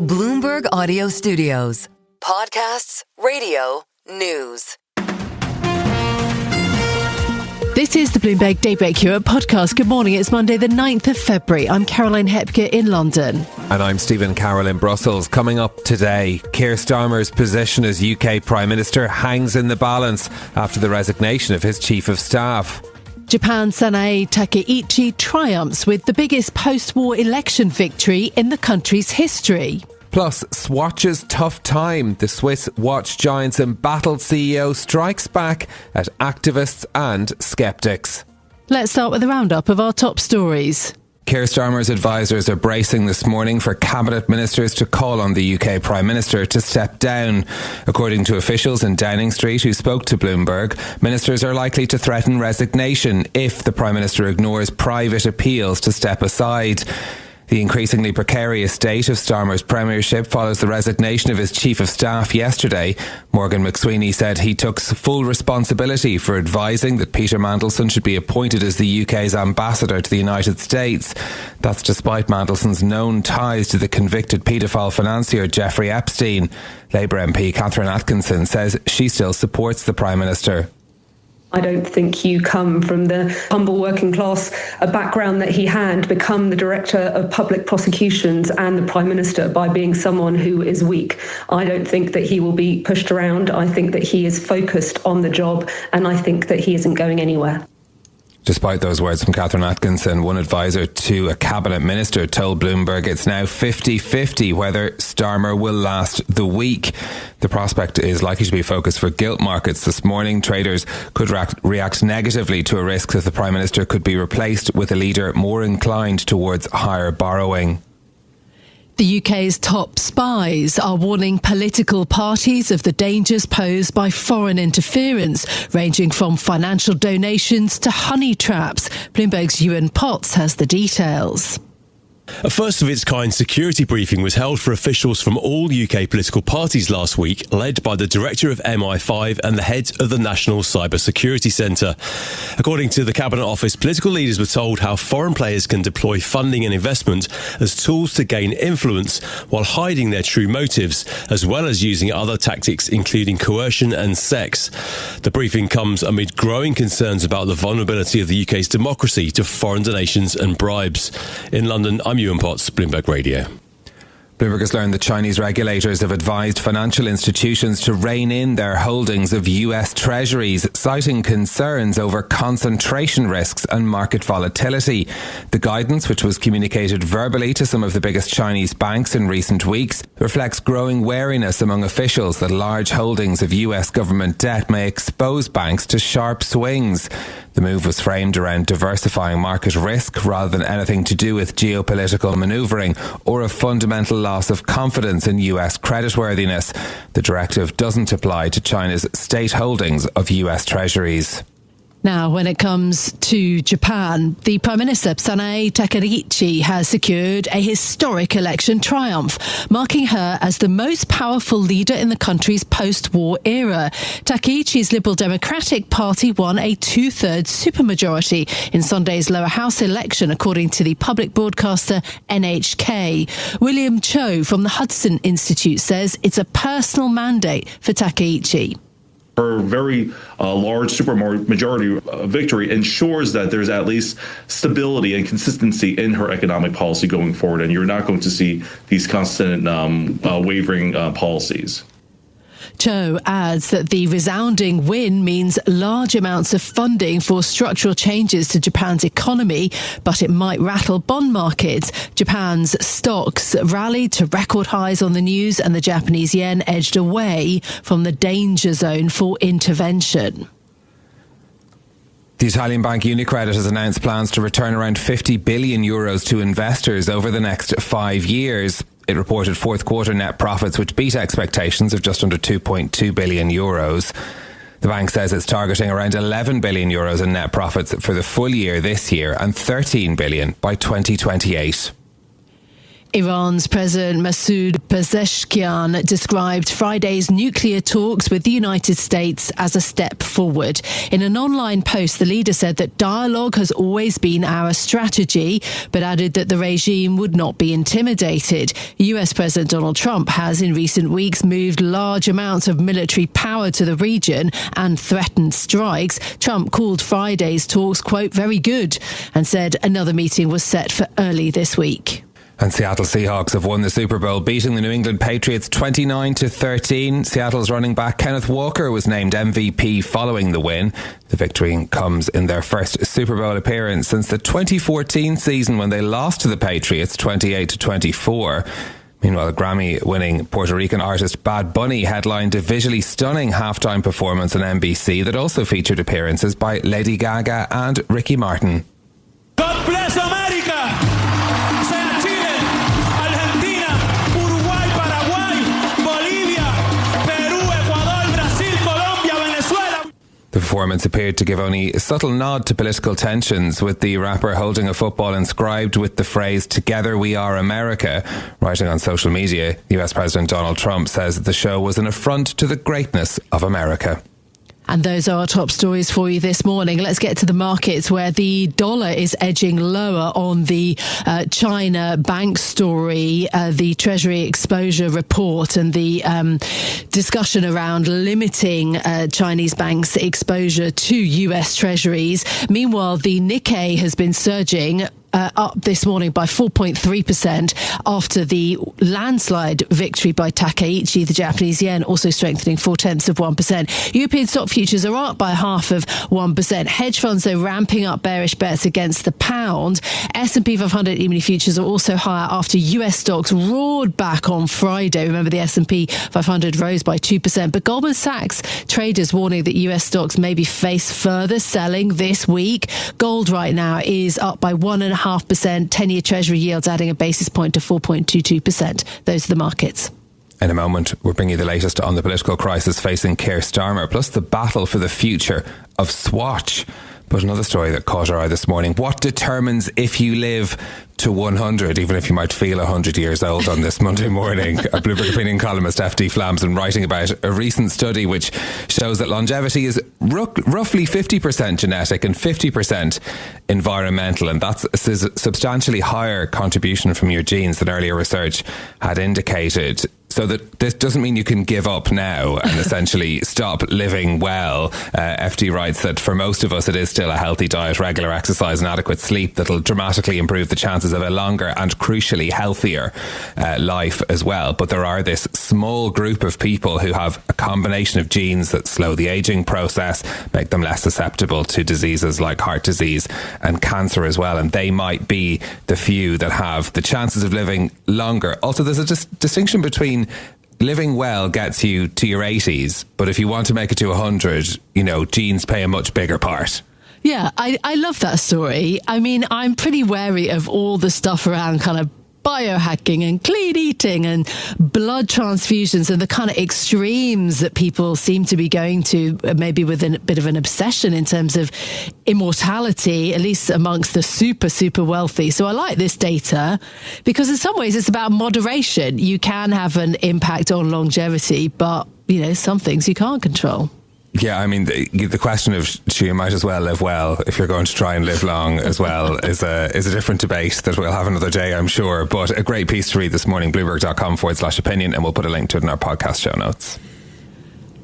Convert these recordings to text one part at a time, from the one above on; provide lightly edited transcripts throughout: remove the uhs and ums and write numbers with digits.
Bloomberg Audio Studios. Podcasts, radio, news. This is the Bloomberg Daybreak Europe podcast. Good morning. It's Monday, the 9th of February. I'm Caroline Hepker in London. And I'm Stephen Carroll in Brussels. Coming up today, Keir Starmer's position as UK Prime Minister hangs in the balance after the resignation of his Chief of Staff. Japan's Sanae Takaichi triumphs with the biggest post-war election victory in the country's history. Plus, Swatch's tough time. The Swiss watch giant's embattled CEO strikes back at activists and sceptics. Let's start with a roundup of our top stories. Keir Starmer's advisers are bracing this morning for cabinet ministers to call on the UK Prime Minister to step down. According to officials in Downing Street who spoke to Bloomberg, ministers are likely to threaten resignation if the Prime Minister ignores private appeals to step aside. The increasingly precarious state of Starmer's premiership follows the resignation of his Chief of Staff yesterday. Morgan McSweeney said he took full responsibility for advising that Peter Mandelson should be appointed as the UK's ambassador to the United States. That's despite Mandelson's known ties to the convicted paedophile financier Jeffrey Epstein. Labour MP Catherine Atkinson says she still supports the Prime Minister. I don't think you come from the humble working class background that he had, become the Director of Public Prosecutions and the Prime Minister by being someone who is weak. I don't think that he will be pushed around. I think that he is focused on the job, and I think that he isn't going anywhere. Despite those words from Catherine Atkinson, one advisor to a cabinet minister told Bloomberg it's now 50-50 whether Starmer will last the week. The prospect is likely to be a focus for gilt markets this morning. Traders could react negatively to a risk that the Prime Minister could be replaced with a leader more inclined towards higher borrowing. The UK's top spies are warning political parties of the dangers posed by foreign interference, ranging from financial donations to honey traps. Bloomberg's Ewan Potts has the details. A first-of-its-kind security briefing was held for officials from all UK political parties last week, led by the director of MI5 and the head of the National Cyber Security Centre. According to the Cabinet Office, political leaders were told how foreign players can deploy funding and investment as tools to gain influence while hiding their true motives, as well as using other tactics including coercion and sex. The briefing comes amid growing concerns about the vulnerability of the UK's democracy to foreign donations and bribes. In London, I'm Ewan Potts, Bloomberg Radio. Bloomberg has learned that Chinese regulators have advised financial institutions to rein in their holdings of US Treasuries, citing concerns over concentration risks and market volatility. The guidance, which was communicated verbally to some of the biggest Chinese banks in recent weeks, reflects growing wariness among officials that large holdings of US government debt may expose banks to sharp swings. The move was framed around diversifying market risk rather than anything to do with geopolitical manoeuvring or a fundamental loss of confidence in US creditworthiness. The directive doesn't apply to China's state holdings of US Treasuries. Now, when it comes to Japan, the Prime Minister Sanae Takaichi has secured a historic election triumph, marking her as the most powerful leader in the country's post-war era. Takaichi's Liberal Democratic Party won a two-thirds supermajority in Sunday's lower house election, according to the public broadcaster NHK. William Cho from the Hudson Institute says it's a personal mandate for Takaichi. Her very large supermajority victory ensures that there's at least stability and consistency in her economic policy going forward, and you're not going to see these constant wavering policies. Cho adds that the resounding win means large amounts of funding for structural changes to Japan's economy, but it might rattle bond markets. Japan's stocks rallied to record highs on the news, and the Japanese yen edged away from the danger zone for intervention. The Italian bank UniCredit has announced plans to return around €50 billion to investors over the next 5 years. It reported fourth quarter net profits which beat expectations of just under €2.2 billion. The bank says it's targeting around €11 billion in net profits for the full year this year and €13 billion by 2028. Iran's President Masoud Pezeshkian described Friday's nuclear talks with the United States as a step forward. In an online post, the leader said that dialogue has always been our strategy, but added that the regime would not be intimidated. US President Donald Trump has in recent weeks moved large amounts of military power to the region and threatened strikes. Trump called Friday's talks, quote, very good, and said another meeting was set for early this week. And Seattle Seahawks have won the Super Bowl, beating the New England Patriots 29-13. Seattle's running back Kenneth Walker was named MVP following the win. The victory comes in their first Super Bowl appearance since the 2014 season when they lost to the Patriots 28-24. Meanwhile, the Grammy-winning Puerto Rican artist Bad Bunny headlined a visually stunning halftime performance on NBC that also featured appearances by Lady Gaga and Ricky Martin. God bless America! The performance appeared to give only a subtle nod to political tensions, with the rapper holding a football inscribed with the phrase, "Together we are America." Writing on social media, US President Donald Trump says the show was an affront to the greatness of America. And those are our top stories for you this morning. Let's get to the markets, where the dollar is edging lower on the China bank story, the Treasury exposure report, and the discussion around limiting Chinese banks' exposure to US Treasuries. Meanwhile, the Nikkei has been surging up this morning by 4.3% after the landslide victory by Takaichi. The Japanese yen also strengthening 0.4%. European stock futures are up by 0.5%. Hedge funds, though, ramping up bearish bets against the pound. S&P 500 E-mini futures are also higher after US stocks roared back on Friday. Remember, the S&P 500 rose by 2%. But Goldman Sachs traders warning that US stocks maybe face further selling this week. Gold right now is up by 1.5%. 10-year Treasury yields adding a basis point to 4.22%. Those are the markets. In a moment, we'll bring you the latest on the political crisis facing Keir Starmer, plus the battle for the future of Swatch. But another story that caught our eye this morning: what determines if you live to 100, even if you might feel 100 years old on this Monday morning? A Bloomberg opinion columnist, F.D. Flamson, writing about a recent study which shows that longevity is roughly 50% genetic and 50% environmental, and that's a substantially higher contribution from your genes than earlier research had indicated. So that this doesn't mean you can give up now and essentially stop living well. FD writes that for most of us it is still a healthy diet, regular exercise and adequate sleep that'll dramatically improve the chances of a longer and crucially healthier life as well. But there are this small group of people who have a combination of genes that slow the aging process, make them less susceptible to diseases like heart disease and cancer as well. And they might be the few that have the chances of living longer. Also, there's a distinction between living well gets you to your 80s, but if you want to make it to 100, genes play a much bigger part. Yeah, I love that story. I mean, I'm pretty wary of all the stuff around kind of biohacking and clean eating and blood transfusions and the kind of extremes that people seem to be going to, maybe with a bit of an obsession in terms of immortality, at least amongst the super wealthy. So I like this data because in some ways it's about moderation. You can have an impact on longevity, but some things you can't control. Yeah, I mean, the question of you might as well live well if you're going to try and live long as well is a different debate that we'll have another day, I'm sure. But a great piece to read this morning, Bloomberg.com/opinion, and we'll put a link to it in our podcast show notes.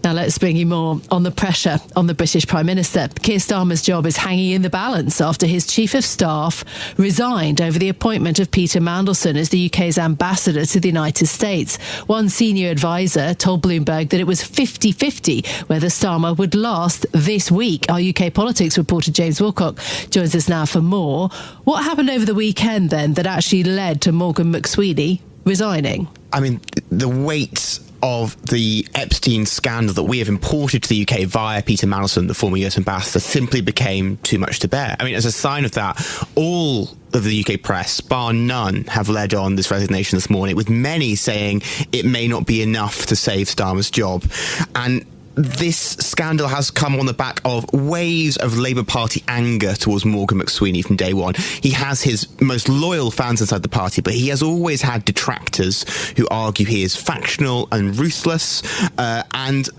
Now let's bring you more on the pressure on the British Prime Minister. Keir Starmer's job is hanging in the balance after his Chief of Staff resigned over the appointment of Peter Mandelson as the UK's ambassador to the United States. One senior advisor told Bloomberg that it was 50-50 whether Starmer would last this week. Our UK politics reporter James Wilcock joins us now for more. What happened over the weekend then that actually led to Morgan McSweeney resigning? I mean, the weight of the Epstein scandal that we have imported to the UK via Peter Mandelson, the former US ambassador, simply became too much to bear. I mean, as a sign of that, all of the UK press, bar none, have led on this resignation this morning, with many saying it may not be enough to save Starmer's job. And this scandal has come on the back of waves of Labour Party anger towards Morgan McSweeney from day one. He has his most loyal fans inside the party, but he has always had detractors who argue he is factional and ruthless, and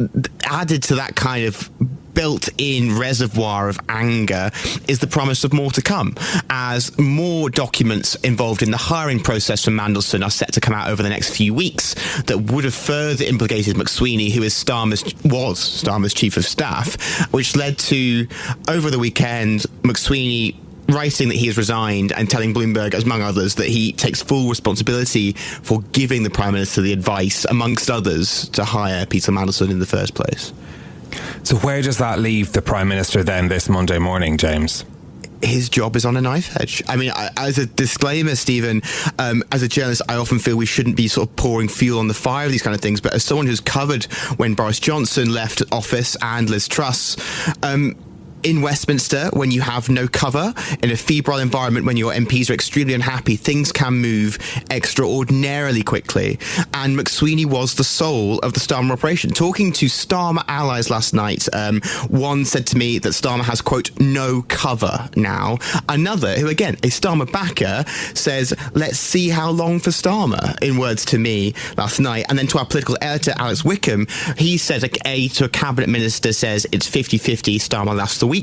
added to that kind of built-in reservoir of anger is the promise of more to come, as more documents involved in the hiring process from Mandelson are set to come out over the next few weeks that would have further implicated McSweeney, who was Starmer's chief of staff, which led to, over the weekend, McSweeney writing that he has resigned and telling Bloomberg, among others, that he takes full responsibility for giving the Prime Minister the advice, amongst others, to hire Peter Mandelson in the first place. So where does that leave the Prime Minister then this Monday morning, James? His job is on a knife edge. I mean, as a disclaimer, Stephen, as a journalist, I often feel we shouldn't be sort of pouring fuel on the fire of these kind of things. But as someone who's covered when Boris Johnson left office and Liz Truss, in Westminster, when you have no cover, in a febrile environment, when your MPs are extremely unhappy, things can move extraordinarily quickly. And McSweeney was the soul of the Starmer operation. Talking to Starmer allies last night, one said to me that Starmer has, quote, no cover now. Another, who again, a Starmer backer, says, let's see how long for Starmer, in words to me last night. And then to our political editor, Alex Wickham, he says, to a cabinet minister, says it's 50-50, Starmer lasts the week.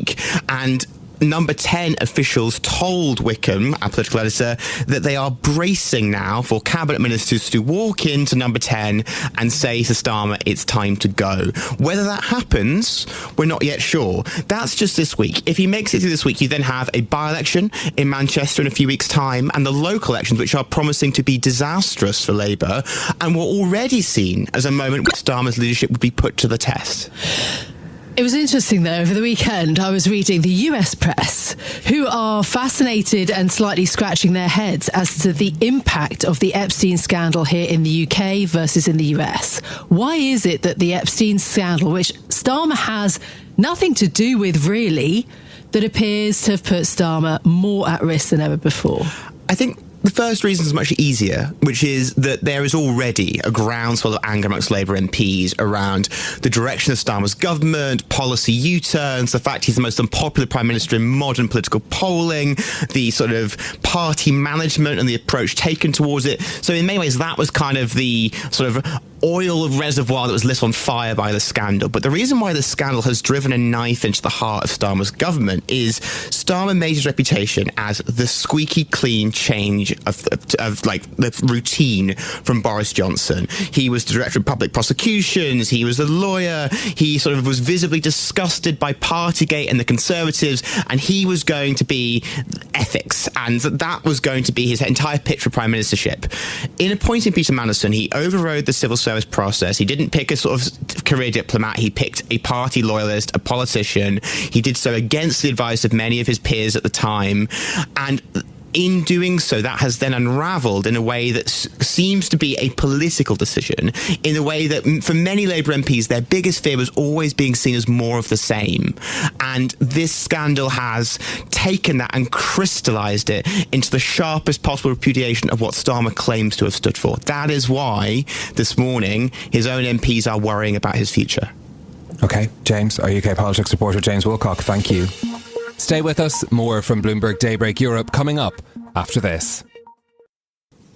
And Number 10 officials told Wickham, our political editor, that they are bracing now for cabinet ministers to walk into Number 10 and say to Starmer, it's time to go. Whether that happens, we're not yet sure. That's just this week. If he makes it through this week, you then have a by-election in Manchester in a few weeks' time and the local elections, which are promising to be disastrous for Labour and were already seen as a moment where Starmer's leadership would be put to the test. It was interesting, though, over the weekend I was reading the US press, who are fascinated and slightly scratching their heads as to the impact of the Epstein scandal here in the UK versus in the US. Why is it that the Epstein scandal, which Starmer has nothing to do with really, that appears to have put Starmer more at risk than ever before? I think the first reason is much easier, which is that there is already a groundswell of anger amongst Labour MPs around the direction of Starmer's government, policy U-turns, the fact he's the most unpopular Prime Minister in modern political polling, the sort of party management and the approach taken towards it. So in many ways, that was kind of the sort of oil reservoir that was lit on fire by the scandal. But the reason why the scandal has driven a knife into the heart of Starmer's government is Starmer made his reputation as the squeaky clean change of like the routine from Boris Johnson. He was the director of public prosecutions. He was a lawyer. He sort of was visibly disgusted by Partygate and the Conservatives, and he was going to be ethics, and that was going to be his entire pitch for prime ministership. In appointing Peter Mandelson, he overrode the civil service process. He didn't pick a sort of career diplomat. He picked a party loyalist, a politician. He did so against the advice of many of his peers at the time, and in doing so, that has then unravelled in a way that seems to be a political decision, in a way that for many Labour MPs, their biggest fear was always being seen as more of the same. And this scandal has taken that and crystallised it into the sharpest possible repudiation of what Starmer claims to have stood for. That is why this morning his own MPs are worrying about his future. OK, James, our UK politics reporter James Wilcock, thank you. Stay with us. More from Bloomberg Daybreak Europe coming up after this.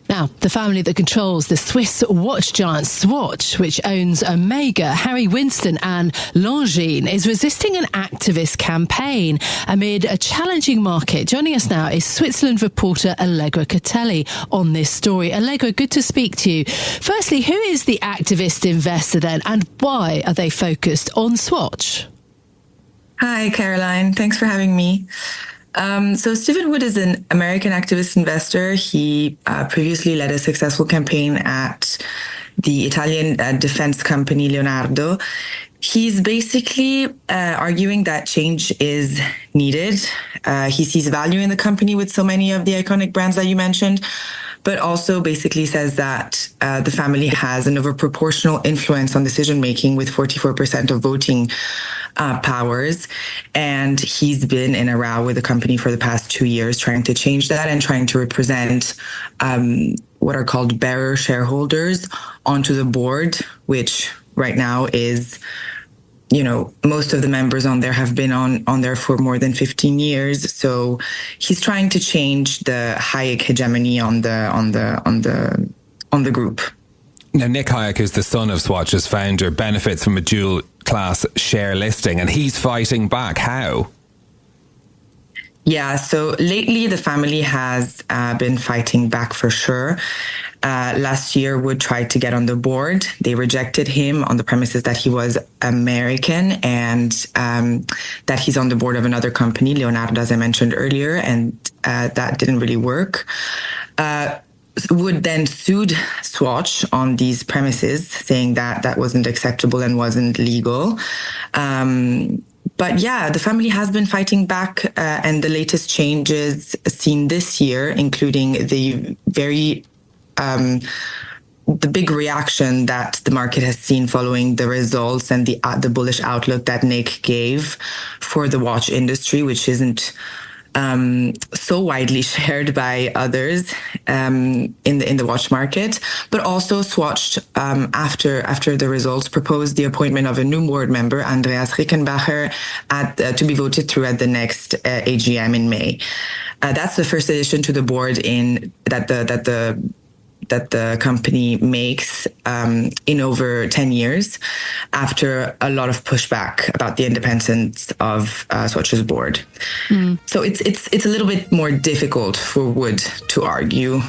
Now, the family that controls the Swiss watch giant Swatch, which owns Omega, Harry Winston and Longines, is resisting an activist campaign amid a challenging market. Joining us now is Switzerland reporter Allegra Catelli on this story. Allegra, good to speak to you. Firstly, who is the activist investor then, and why are they focused on Swatch? Hi, Caroline. Thanks for having me. So Stephen Wood is an American activist investor. He previously led a successful campaign at the Italian defense company Leonardo. He's basically arguing that change is needed. He sees value in the company with so many of the iconic brands that you mentioned, but also basically says that the family has an overproportional influence on decision-making with 44% of voting powers. And he's been in a row with the company for the past 2 years trying to change that and trying to represent what are called bearer shareholders onto the board, which right now is most of the members on there have been on there for more than 15 years. So he's trying to change the Hayek hegemony on the group. Now, Nick Hayek, who's the son of Swatch's founder, benefits from a dual class share listing, and he's fighting back. How? Yeah, so lately the family has been fighting back for sure. Last year, Wood tried to get on the board. They rejected him on the premises that he was American and that he's on the board of another company, Leonardo, as I mentioned earlier, and that didn't really work. Wood then sued Swatch on these premises, saying that that wasn't acceptable and wasn't legal. But yeah, the family has been fighting back, and the latest changes seen this year, including the big reaction that the market has seen following the results and the bullish outlook that Nick gave for the watch industry, which isn't so widely shared by others in the watch market. But also Swatch, after the results, proposed the appointment of a new board member, Andreas Rickenbacher, to be voted through at the next AGM in May. That's the first addition to the board that the company makes in over 10 years, after a lot of pushback about the independence of Swatch's board. So it's a little bit more difficult for Wood to argue.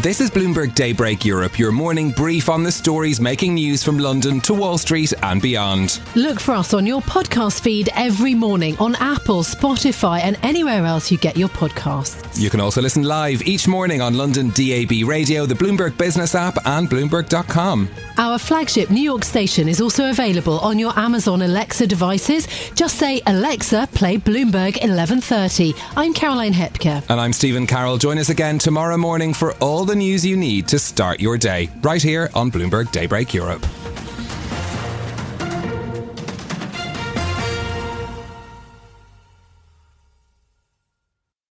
This is Bloomberg Daybreak Europe, your morning brief on the stories making news from London to Wall Street and beyond. Look for us on your podcast feed every morning on Apple, Spotify and anywhere else you get your podcasts. You can also listen live each morning on London DAB Radio, the Bloomberg Business app and Bloomberg.com. Our flagship New York station is also available on your Amazon Alexa devices. Just say, Alexa, play Bloomberg 1130. I'm Caroline Hepker. And I'm Stephen Carroll. Join us again tomorrow morning for all the news you need to start your day, right here on Bloomberg Daybreak Europe.